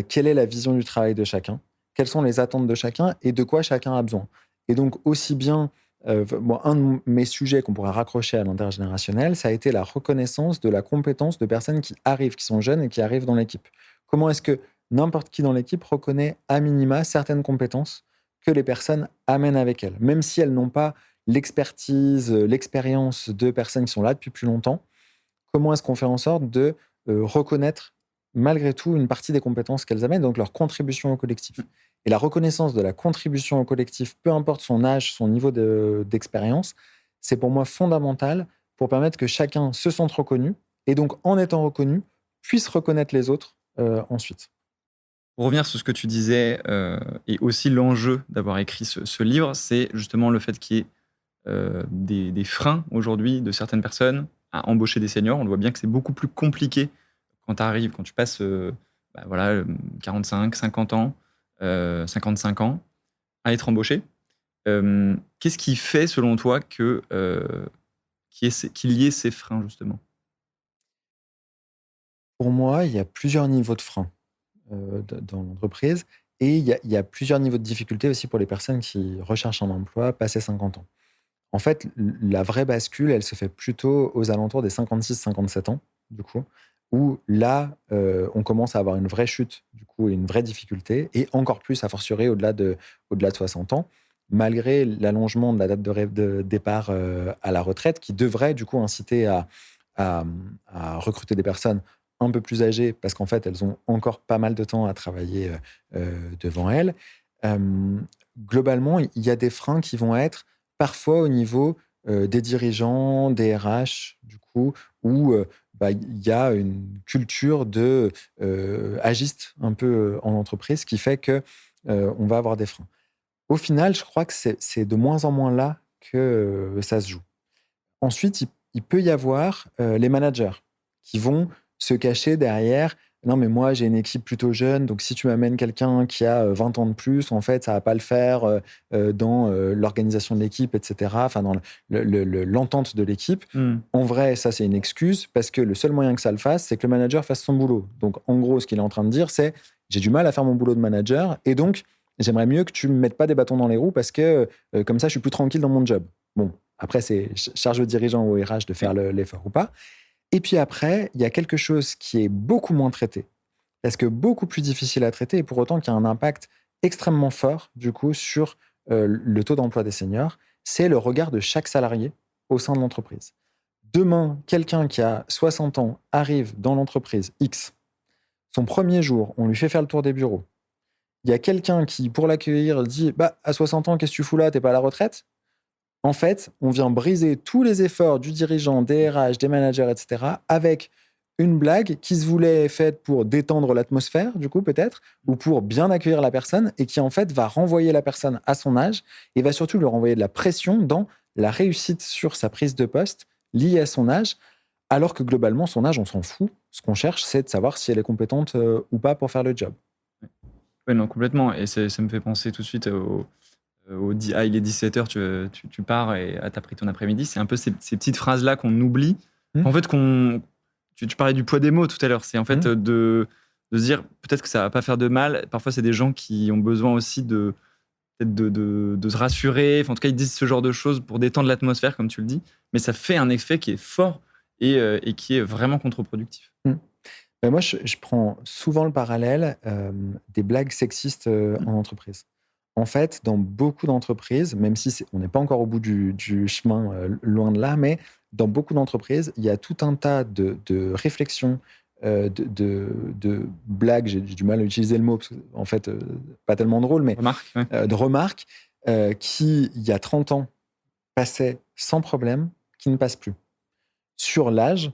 quelle est la vision du travail de chacun, quelles sont les attentes de chacun et de quoi chacun a besoin. Et donc, aussi bien, un de mes sujets qu'on pourrait raccrocher à l'intergénérationnel, ça a été la reconnaissance de la compétence de personnes qui arrivent, qui sont jeunes et qui arrivent dans l'équipe. Comment est-ce que n'importe qui dans l'équipe reconnaît à minima certaines compétences que les personnes amènent avec elles, même si elles n'ont pas l'expertise, l'expérience de personnes qui sont là depuis plus longtemps, comment est-ce qu'on fait en sorte de reconnaître malgré tout une partie des compétences qu'elles amènent, donc leur contribution au collectif. Et la reconnaissance de la contribution au collectif, peu importe son âge, son niveau d'expérience, c'est pour moi fondamental pour permettre que chacun se sente reconnu et donc en étant reconnu, puisse reconnaître les autres ensuite. Pour revenir sur ce que tu disais, et aussi l'enjeu d'avoir écrit ce livre, c'est justement le fait qu'il y ait des freins aujourd'hui de certaines personnes à embaucher des seniors. On le voit bien que c'est beaucoup plus compliqué quand tu passes voilà, 45, 50 ans, 55 ans, à être embauché. Qu'est-ce qui fait, selon toi, qu'il y ait ces freins, justement? Pour moi, il y a plusieurs niveaux de frein dans l'entreprise et il y a plusieurs niveaux de difficulté aussi pour les personnes qui recherchent un emploi passé 50 ans. En fait, la vraie bascule, elle se fait plutôt aux alentours des 56-57 ans, du coup, où là, on commence à avoir une vraie chute, du coup, et une vraie difficulté, et encore plus, a fortiori, au-delà de 60 ans, malgré l'allongement de la date de départ à la retraite, qui devrait, du coup, inciter à recruter des personnes un peu plus âgées, parce qu'en fait, elles ont encore pas mal de temps à travailler devant elles. Globalement, il y a des freins qui vont être parfois au niveau, des dirigeants, des RH du coup, où, il y a une culture agiste un peu, en entreprise qui fait que, on va avoir des freins. Au final, je crois que c'est de moins en moins là que, ça se joue. Ensuite, il peut y avoir, les managers qui vont se cacher derrière: «Non, mais moi, j'ai une équipe plutôt jeune, donc si tu m'amènes quelqu'un qui a, 20 ans de plus, en fait, ça va pas le faire, dans, l'organisation de l'équipe» et cetera, enfin dans l'entente de l'équipe. Mmh. En vrai, ça, c'est une excuse parce que le seul moyen que ça le fasse, c'est que le manager fasse son boulot. Donc en gros, ce qu'il est en train de dire, c'est: «J'ai du mal à faire mon boulot de manager et donc j'aimerais mieux que tu me mettes pas des bâtons dans les roues parce que, comme ça, je suis plus tranquille dans mon job». Bon, après, c'est charge au dirigeant ou au RH de faire Oui. l'effort ou pas. Et puis après, il y a quelque chose qui est beaucoup moins traité, parce que beaucoup plus difficile à traiter, et pour autant qui a un impact extrêmement fort, du coup, sur le taux d'emploi des seniors, c'est le regard de chaque salarié au sein de l'entreprise. Demain, quelqu'un qui a 60 ans arrive dans l'entreprise X. Son premier jour, on lui fait faire le tour des bureaux. Il y a quelqu'un qui, pour l'accueillir, dit: «Bah, à 60 ans, qu'est-ce que tu fous là? T'es pas à la retraite?» En fait, on vient briser tous les efforts du dirigeant, des RH, des managers, et cetera, avec une blague qui se voulait faite pour détendre l'atmosphère, du coup, peut-être, ou pour bien accueillir la personne, et qui, en fait, va renvoyer la personne à son âge et va surtout lui renvoyer de la pression dans la réussite sur sa prise de poste liée à son âge, alors que globalement, son âge, on s'en fout. Ce qu'on cherche, c'est de savoir si elle est compétente ou pas pour faire le job. Ouais, non, complètement, et ça me fait penser tout de suite il est 17 heures, tu pars et tu pris ton après-midi. C'est un peu ces petites phrases-là qu'on oublie. Mmh, En fait, tu parlais du poids des mots tout à l'heure. C'est en fait, mmh. de se dire peut-être que ça va pas faire de mal. Parfois, c'est des gens qui ont besoin aussi peut-être de se rassurer. Enfin, en tout cas, ils disent ce genre de choses pour détendre l'atmosphère, comme tu le dis. Mais ça fait un effet qui est fort et qui est vraiment contre-productif. Mmh. Moi, je prends souvent le parallèle, des blagues sexistes, Mmh. en entreprise. En fait, dans beaucoup d'entreprises, même si on n'est pas encore au bout du chemin, loin de là, mais dans beaucoup d'entreprises, il y a tout un tas de réflexions, de blagues, j'ai du mal à utiliser le mot, parce que, en fait, pas tellement drôle, mais Remarque, ouais. de remarques qui, il y a 30 ans, passaient sans problème, qui ne passent plus. Sur l'âge,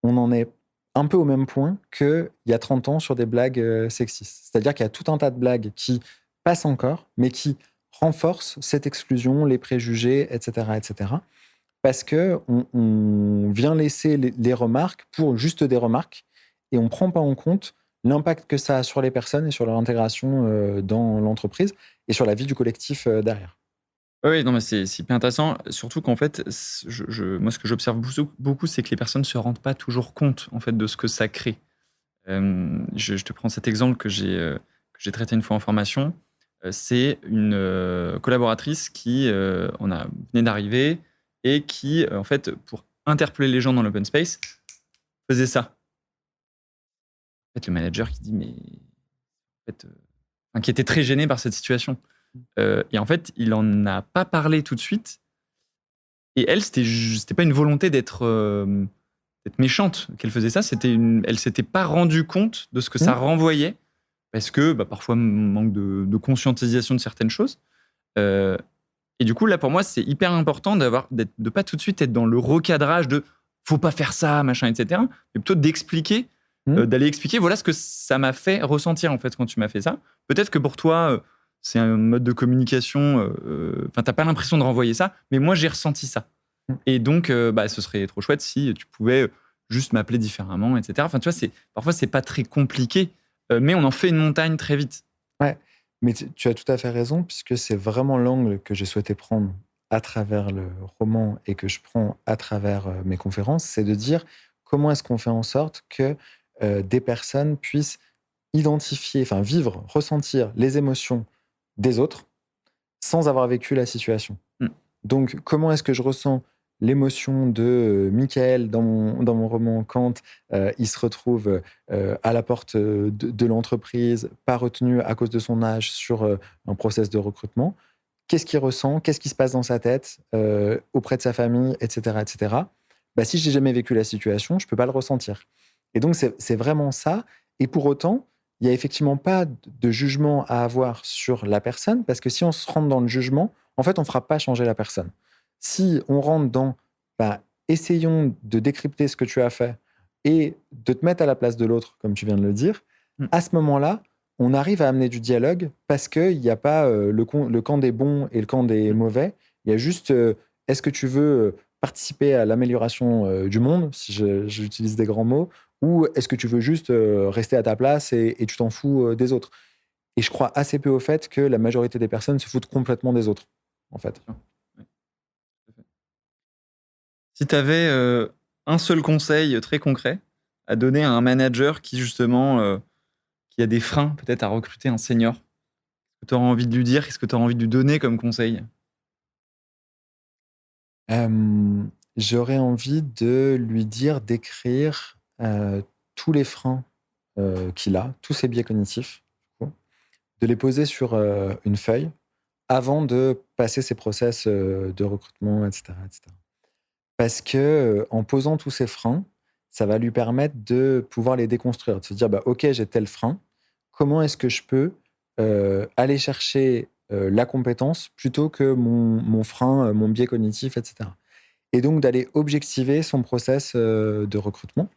on en est un peu au même point qu'il y a 30 ans sur des blagues sexistes. C'est-à-dire qu'il y a tout un tas de blagues qui passent encore, mais qui renforcent cette exclusion, les préjugés, etc., etc. Parce que on vient laisser les remarques pour juste des remarques et on ne prend pas en compte l'impact que ça a sur les personnes et sur leur intégration dans l'entreprise et sur la vie du collectif derrière. Oui, non, mais c'est hyper intéressant. Surtout qu'en fait, moi, ce que j'observe beaucoup, c'est que les personnes ne se rendent pas toujours compte en fait, de ce que ça crée. Je te prends cet exemple que j'ai traité une fois en formation. C'est une collaboratrice qui venait d'arriver et qui, en fait, pour interpeller les gens dans l'open space, faisait ça. En fait, le manager qui dit, mais en fait, enfin, qui était très gêné par cette situation. Et en fait, il en a pas parlé tout de suite. Et elle, c'était pas une volonté d'être méchante qu'elle faisait ça. Elle s'était pas rendue compte de ce que ça Mmh. renvoyait parce que parfois manque de conscientisation de certaines choses. Euh, et du coup, là, pour moi, c'est hyper important de pas tout de suite être dans le recadrage de faut pas faire ça, machin, etc. Mais plutôt d'expliquer, Mmh. d'aller expliquer voilà ce que ça m'a fait ressentir en fait quand tu m'as fait ça. Peut-être que pour toi, c'est un mode de communication, enfin, t'as pas l'impression de renvoyer ça, mais moi, j'ai ressenti ça. Mmh. Et donc, ce serait trop chouette si tu pouvais juste m'appeler différemment, etc. Enfin, tu vois, parfois, c'est pas très compliqué, mais on en fait une montagne très vite. Ouais, mais tu as tout à fait raison, puisque c'est vraiment l'angle que j'ai souhaité prendre à travers le roman et que je prends à travers mes conférences, c'est de dire comment est-ce qu'on fait en sorte que des personnes puissent identifier, enfin vivre, ressentir les émotions des autres sans avoir vécu la situation. Mm. Donc, comment est-ce que je ressens l'émotion de Michael dans mon roman quand il se retrouve à la porte de l'entreprise, pas retenu à cause de son âge sur un process de recrutement? Qu'est-ce qu'il ressent? Qu'est-ce qui se passe dans sa tête auprès de sa famille, etc., etc. Bah, si j'ai jamais vécu la situation, je peux pas le ressentir. Et donc, c'est vraiment ça. Et pour autant, il y a effectivement pas de jugement à avoir sur la personne, parce que si on se rentre dans le jugement, en fait, on fera pas changer la personne. Si on rentre dans, bah, essayons de décrypter ce que tu as fait et de te mettre à la place de l'autre, comme tu viens de le dire, Mm. à ce moment-là, on arrive à amener du dialogue parce qu'il n'y a pas le camp des bons et le camp des Mm. mauvais. Il y a juste, est-ce que tu veux participer à l'amélioration du monde, si j'utilise des grands mots, ou est-ce que tu veux juste rester à ta place et tu t'en fous des autres? Et je crois assez peu au fait que la majorité des personnes se foutent complètement des autres, en fait. Bien sûr. Ouais, tout à fait. Si tu avais un seul conseil très concret à donner à un manager qui, justement, qui a des freins peut-être à recruter un senior, qu'est-ce que tu auras envie de lui dire? Qu'est-ce que tu auras envie de lui donner comme conseil? J'aurais envie de lui dire d'écrire tous les freins qu'il a, tous ses biais cognitifs, du coup, de les poser sur une feuille avant de passer ses process de recrutement, etc., etc. Parce que en posant tous ces freins, ça va lui permettre de pouvoir les déconstruire, de se dire bah, ok, j'ai tel frein, comment est-ce que je peux aller chercher la compétence plutôt que mon frein, mon biais cognitif, etc. Et donc d'aller objectiver son process de recrutement.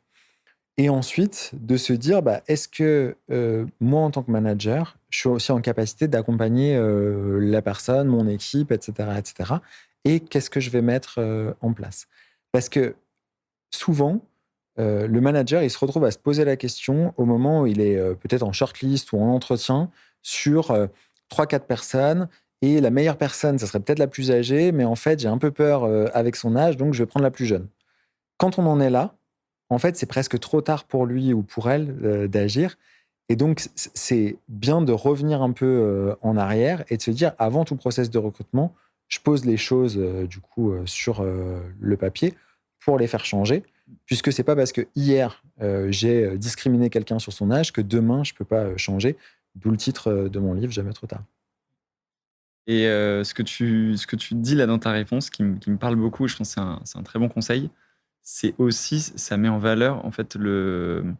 Et ensuite, de se dire, bah, est-ce que moi, en tant que manager, je suis aussi en capacité d'accompagner la personne, mon équipe, etc., etc. Et qu'est-ce que je vais mettre en place? Parce que souvent, le manager, il se retrouve à se poser la question au moment où il est peut-être en shortlist ou en entretien sur 3-4 personnes. Et la meilleure personne, ça serait peut-être la plus âgée, mais en fait, j'ai un peu peur avec son âge, donc je vais prendre la plus jeune. Quand on en est là, en fait, c'est presque trop tard pour lui ou pour elle d'agir. Et donc, c'est bien de revenir un peu en arrière et de se dire, avant tout process de recrutement, je pose les choses du coup sur le papier pour les faire changer, puisque c'est pas parce que hier j'ai discriminé quelqu'un sur son âge que demain je peux pas changer. D'où le titre de mon livre, Jamais trop tard. Et ce que tu dis là dans ta réponse qui me parle beaucoup, je pense que c'est un très bon conseil, c'est aussi, ça met en valeur en fait le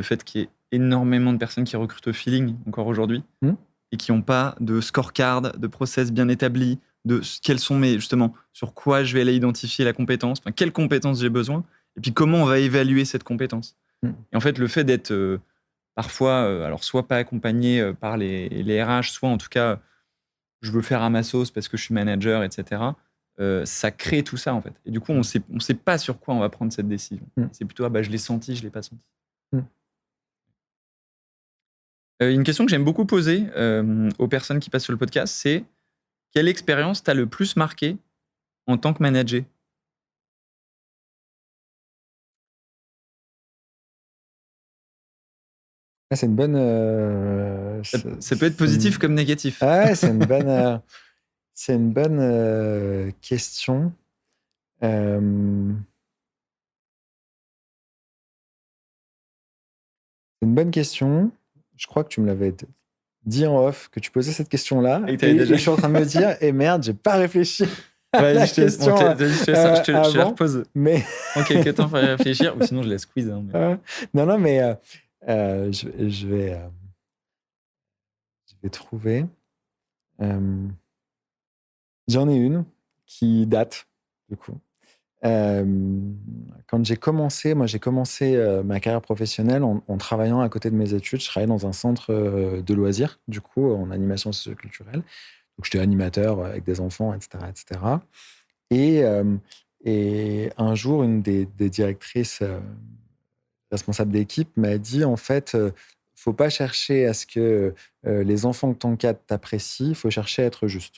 fait qu'il y ait énormément de personnes qui recrutent au feeling encore aujourd'hui et qui n'ont pas de scorecard, de process bien établi, de quels sont justement, sur quoi je vais aller identifier la compétence, enfin, quelles compétences j'ai besoin, et puis comment on va évaluer cette compétence. Et en fait, le fait d'être parfois, alors soit pas accompagné par les RH, soit en tout cas, je veux faire à ma sauce parce que je suis manager, etc. Ça crée tout ça en fait. Et du coup, on sait pas sur quoi on va prendre cette décision. C'est plutôt, je l'ai senti, je l'ai pas senti. Une question que j'aime beaucoup poser aux personnes qui passent sur le podcast, c'est quelle expérience t'a le plus marqué en tant que manager? C'est une bonne. Ça peut être positif comme négatif. Ouais, c'est une bonne question. C'est une bonne question. Je crois que tu me l'avais dit en off que tu posais cette question-là. Et je suis en train de me dire, merde, j'ai pas réfléchi. Vas-y, je te la repose. Mais... Prends quelques temps pour y réfléchir, ou sinon je laisse quiz. Non, mais je vais trouver. J'en ai une qui date, du coup. Quand j'ai commencé ma carrière professionnelle en travaillant à côté de mes études. Je travaillais dans un centre de loisirs, du coup, en animation socioculturelle. Donc, j'étais animateur avec des enfants, etc., etc. Et un jour, une des directrices responsables d'équipe m'a dit, en fait, faut pas chercher à ce que les enfants que t'encadres t'apprécient, il faut chercher à être juste.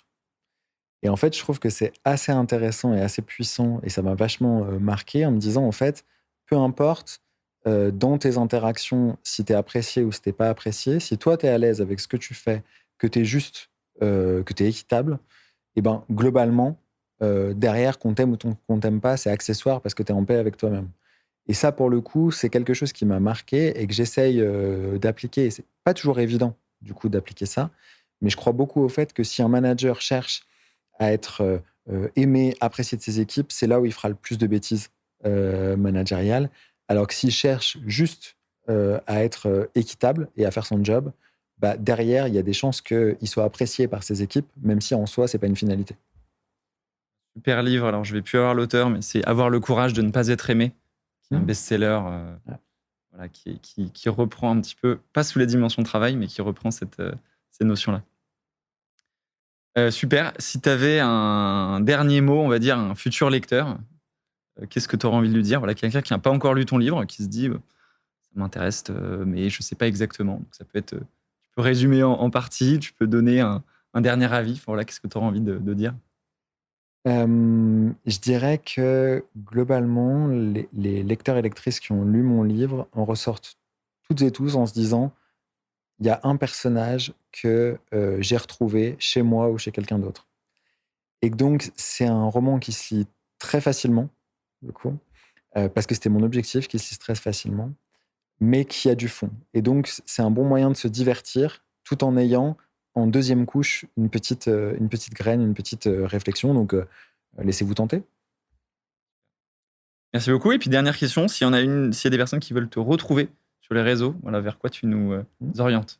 Et en fait, je trouve que c'est assez intéressant et assez puissant, et ça m'a vachement marqué en me disant, en fait, peu importe dans tes interactions, si tu es apprécié ou si tu n'es pas apprécié, si toi, tu es à l'aise avec ce que tu fais, que tu es juste, que tu es équitable, et ben globalement, derrière, qu'on t'aime ou qu'on t'aime pas, c'est accessoire parce que tu es en paix avec toi-même. Et ça, pour le coup, c'est quelque chose qui m'a marqué et que j'essaye d'appliquer. Et c'est pas toujours évident, du coup, d'appliquer ça, mais je crois beaucoup au fait que si un manager cherche à être aimé, apprécié de ses équipes, c'est là où il fera le plus de bêtises managériales. Alors que s'il cherche juste à être équitable et à faire son job, derrière, il y a des chances qu'il soit apprécié par ses équipes, même si en soi, c'est pas une finalité. Super livre, alors je vais plus avoir l'auteur, mais c'est Avoir le courage de ne pas être aimé, qui est un best-seller voilà, qui reprend un petit peu, pas sous les dimensions de travail, mais qui reprend ces notions-là. Super. Si tu avais un dernier mot, on va dire, un futur lecteur, qu'est-ce que tu aurais envie de lui dire? Voilà, quelqu'un qui n'a pas encore lu ton livre, qui se dit ça m'intéresse, mais je ne sais pas exactement. Donc, ça peut être, tu peux résumer en partie, tu peux donner un dernier avis. Voilà, qu'est-ce que tu aurais envie de dire? Je dirais que globalement, les lecteurs et lectrices qui ont lu mon livre en ressortent toutes et tous en se disant il y a un personnage que j'ai retrouvé chez moi ou chez quelqu'un d'autre. Et donc, c'est un roman qui se lit très facilement, du coup, parce que c'était mon objectif, qui se lit très facilement, mais qui a du fond. Et donc, c'est un bon moyen de se divertir tout en ayant en deuxième couche une petite graine, une petite réflexion. Donc, laissez-vous tenter. Merci beaucoup. Et puis, dernière question, s'il y a des personnes qui veulent te retrouver sur les réseaux, voilà, vers quoi tu nous orientes?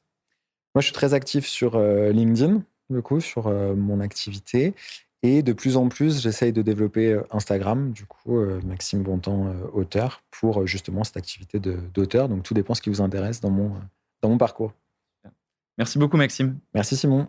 Moi, je suis très actif sur LinkedIn, du coup, sur mon activité. Et de plus en plus, j'essaye de développer Instagram, du coup, Maxime Bontemps, auteur, pour justement cette activité d'auteur. Donc, tout dépend ce qui vous intéresse dans mon parcours. Merci beaucoup, Maxime. Merci, Simon.